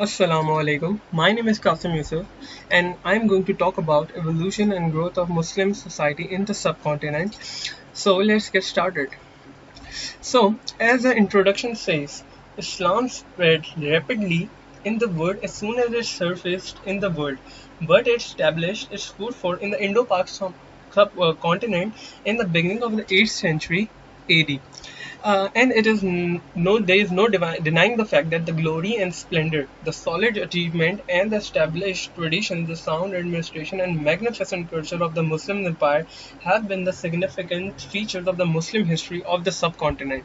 Assalamu alaikum. My name is Qasim Yusuf, and I'm going to talk about evolution and growth of Muslim society in the subcontinent. So let's get started. So, as the introduction says, Islam spread rapidly in the world as soon as it surfaced in the world, but it established its foothold in the Indo-Pak subcontinent in the beginning of the 8th century AD. And it is there is no denying the fact that the glory and splendor, the solid achievement and the established tradition, the sound administration and magnificent culture of the Muslim empire have been the significant features of the Muslim history of the subcontinent.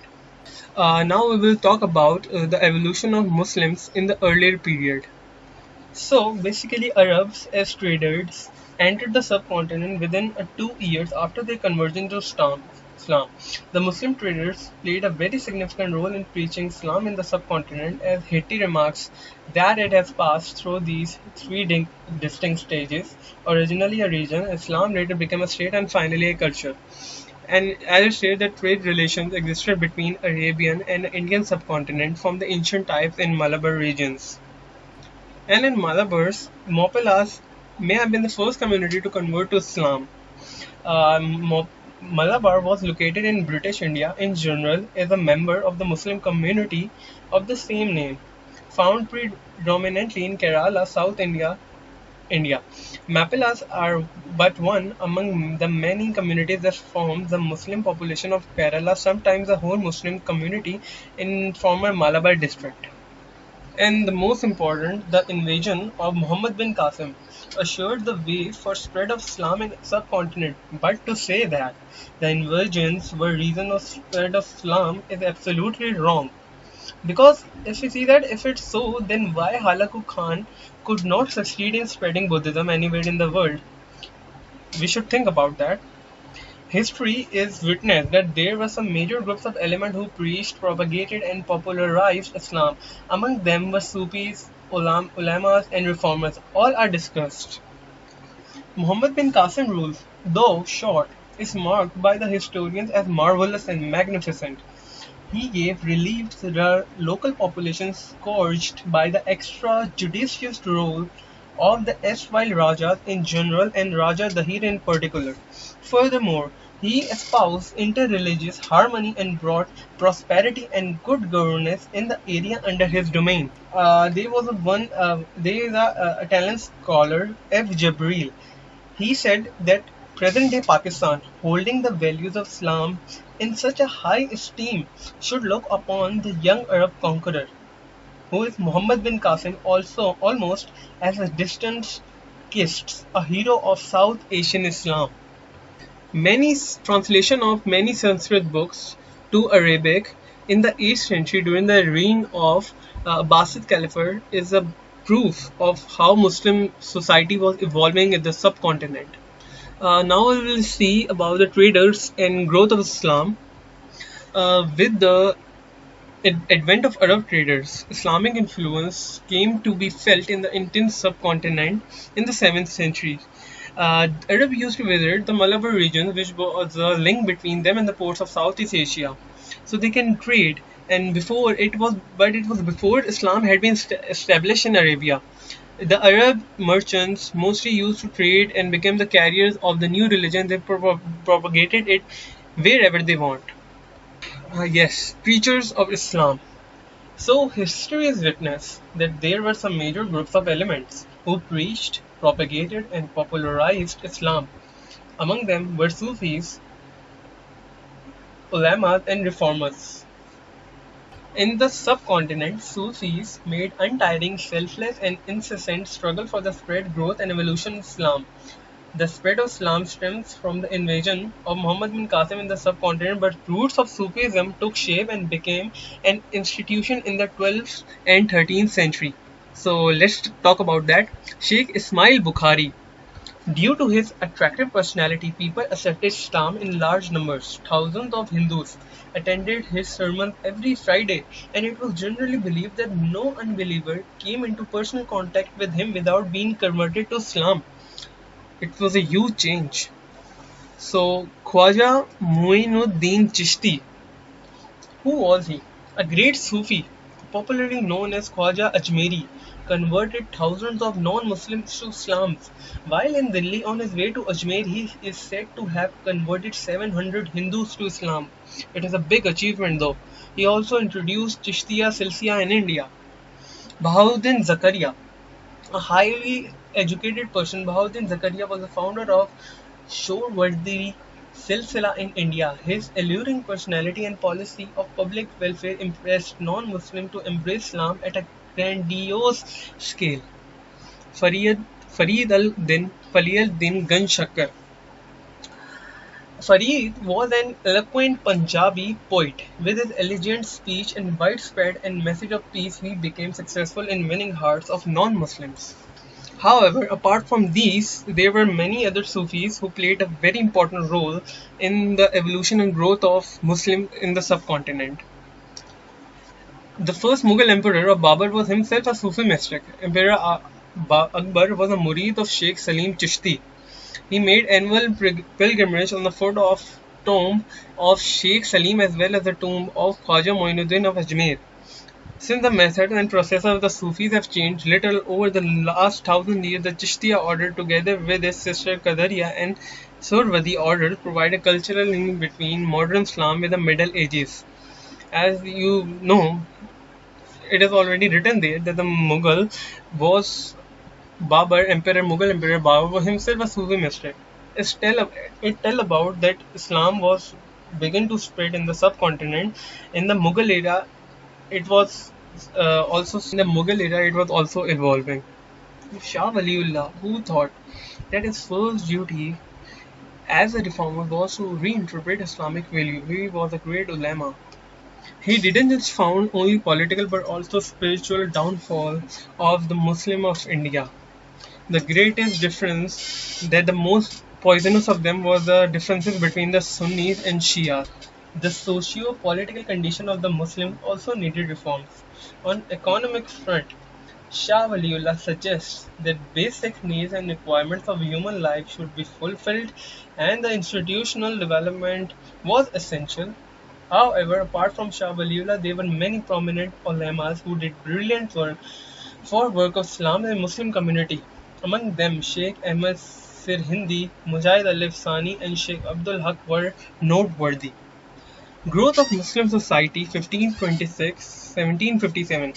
Now we will talk about the evolution of Muslims in the earlier period. So basically, Arabs as traders entered the subcontinent within 2 years after their conversion to Islam. The Muslim traders played a very significant role in preaching Islam in the subcontinent, as Hitti remarks that it has passed through these three distinct stages. Originally a region, Islam later became a state, and finally a culture. And as I said, that trade relations existed between Arabian and Indian subcontinent from the ancient times in Malabar regions. And in Malabars, Mopelas may have been the first community to convert to Islam. Malabar was located in British India in general as a member of the Muslim community of the same name, found predominantly in Kerala, South India. Mapilas are but one among the many communities that form the Muslim population of Kerala, sometimes a whole Muslim community in former Malabar district. And the most important, the invasion of Muhammad bin Qasim assured the way for spread of Islam in subcontinent. But to say that the invasions were reason of spread of Islam is absolutely wrong. Because if we see that if it's so, then why Halaku Khan could not succeed in spreading Buddhism anywhere in the world? We should think about that. History is witness that there were some major groups of elements who preached, propagated, and popularized Islam. Among them were Sufis, ulamas, and reformers. All are discussed. Muhammad bin Qasim rule, though short, is marked by the historians as marvelous and magnificent. He gave relief to the local population scourged by the extrajudicious rule of the erstwhile Rajas in general and Raja Dahir in particular. Furthermore, he espoused interreligious harmony and brought prosperity and good governance in the area under his domain. There is a Italian scholar F. Jabril. He said that present-day Pakistan, holding the values of Islam in such a high esteem, should look upon the young Arab conqueror, who is Muhammad bin Qasim, also almost as a distant kist, a hero of South Asian Islam. Many translation of many Sanskrit books to Arabic in the 8th century during the reign of Abbasid Caliphate is a proof of how Muslim society was evolving in the subcontinent. Now we will see about the traders and growth of Islam. With the advent of Arab traders, Islamic influence came to be felt in the Indian subcontinent in the 7th century. Arab used to visit the Malabar region, which was a link between them and the ports of Southeast Asia, so they can trade. And it was before Islam had been established in Arabia. The Arab merchants mostly used to trade and became the carriers of the new religion. They propagated it wherever they want. Yes, preachers of Islam. So history is witness that there were some major groups of elements who preached, propagated, and popularized Islam. Among them were Sufis, ulamas, and reformers. In the subcontinent, Sufis made untiring, selfless, and incessant struggle for the spread, growth, and evolution of Islam. The spread of Islam stems from the invasion of Muhammad bin Qasim in the subcontinent, but roots of Sufism took shape and became an institution in the 12th and 13th century. So let's talk about that. Sheikh Ismail Bukhari. Due to his attractive personality, people accepted Islam in large numbers. Thousands of Hindus attended his sermons every Friday, and it was generally believed that no unbeliever came into personal contact with him without being converted to Islam. It was a huge change. So, Khwaja Muinuddin Chishti, who was he? A great Sufi, popularly known as Khwaja Ajmeri, converted thousands of non-Muslims to Islam. While in Delhi on his way to Ajmer, he is said to have converted 700 Hindus to Islam. It is a big achievement though. He also introduced Chishtiya Silsiya in India. Bahauddin Zakaria, a highly educated person, Bahauddin Zakaria was the founder of Showardi Silsila in India. His alluring personality and policy of public welfare impressed non-Muslims to embrace Islam at a grandiose scale. Farid Farid al-Din Ganj Shakkar. Farid was an eloquent Punjabi poet. With his elegant speech and widespread and message of peace, he became successful in winning hearts of non-Muslims. However, apart from these, there were many other Sufis who played a very important role in the evolution and growth of Muslims in the subcontinent. The first Mughal emperor of Babur was himself a Sufi mystic. Emperor Akbar was a murid of Sheikh Salim Chishti. He made annual pilgrimage on the foot of tomb of Sheikh Salim as well as the tomb of Khwaja Moinuddin of Ajmer. Since the method and process of the Sufis have changed little over the last 1,000 years, the Chishtiya order, together with its sister Qadariya and Surwadi orders, provide a cultural link between modern Islam with the Middle Ages. As you know, it is already written there that the Mughal Emperor Babur was himself a Sufi mystic. It tell about that Islam was began to spread in the subcontinent. In the Mughal era, it was also evolving. Shah Waliullah, who thought that his first duty as a reformer was to reinterpret Islamic value, he was a great ulama. He didn't just found only political but also spiritual downfall of the Muslim of India. The greatest difference, that the most poisonous of them, was the differences between the Sunnis and Shia. The socio-political condition of the Muslims also needed reforms. On economic front, Shah Waliullah suggests that basic needs and requirements of human life should be fulfilled and the institutional development was essential. However, apart from Shah Waliullah, there were many prominent ulamas who did brilliant work for work of Islam and Muslim community. Among them, Sheikh Ahmad Sirhindi, Mujahid Alif Sani, and Sheikh Abdul Haq were noteworthy. Growth of Muslim society 1526-1757.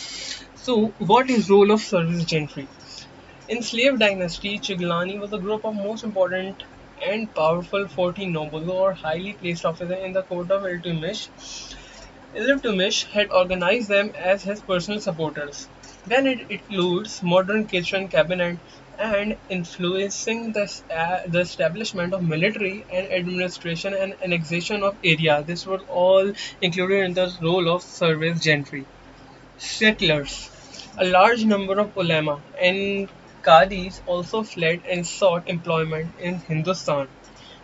So, what is role of service gentry? In slave dynasty, Chiglani was a group of most important and powerful 14 nobles or highly placed officers in the court of Iltutmish. Iltutmish had organized them as his personal supporters. Then it includes modern kitchen cabinet and influencing the establishment of military and administration and annexation of area. This was all included in the role of service gentry. Settlers. A large number of ulama and qadis also fled and sought employment in Hindustan.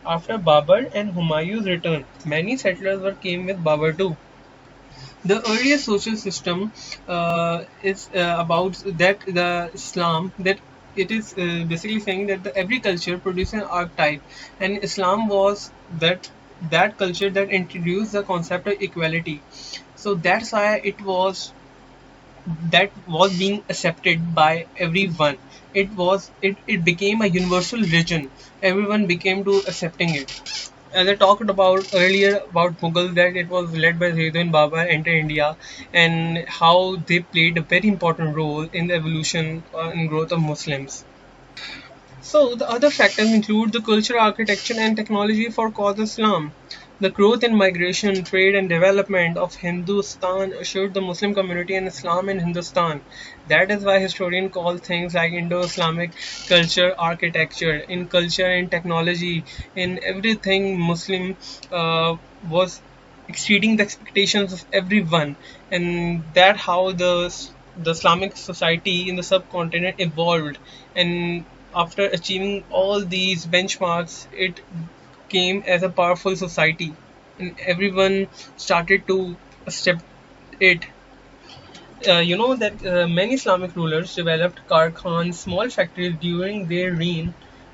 After Babur and Humayun's return, many settlers were came with Babur too. The earliest social system is about that the Islam that it is basically saying that every culture produces an archetype, and Islam was that culture that introduced the concept of equality. So that's why it was being accepted by everyone. It became a universal religion. Everyone became to accepting it. As I talked about earlier about Mughal, that it was led by Zainuddin Babur enter India, and how they played a very important role in the evolution and growth of Muslims. So the other factors include the culture, architecture, and technology for cause Islam. The growth in migration, trade, and development of Hindustan assured the Muslim community and Islam in Hindustan. That is why historians call things like Indo-Islamic culture, architecture, in culture and technology, in everything Muslim was exceeding the expectations of everyone, and that how the Islamic society in the subcontinent evolved, and after achieving all these benchmarks, it came as a powerful society, and everyone started to accept it. You know that many Islamic rulers developed karkhans, small factories during their reign.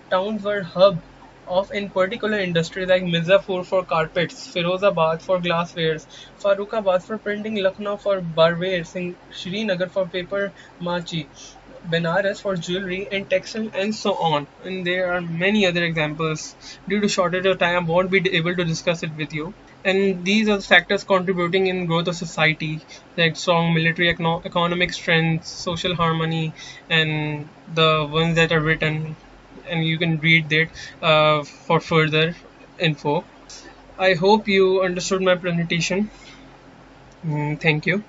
Towns were hub of in particular industries like Mirzapur for carpets, Firozabad for glasswares, Farrukhabad for printing, Lucknow for barwares, and Srinagar for paper machi, Benares for jewelry and textile, and so on. And there are many other examples. Due to shortage of time, I won't be able to discuss it with you. And these are the factors contributing in growth of society, like strong military economic strength, social harmony, and the ones that are written, and you can read that for further info. I hope you understood my presentation. Thank you.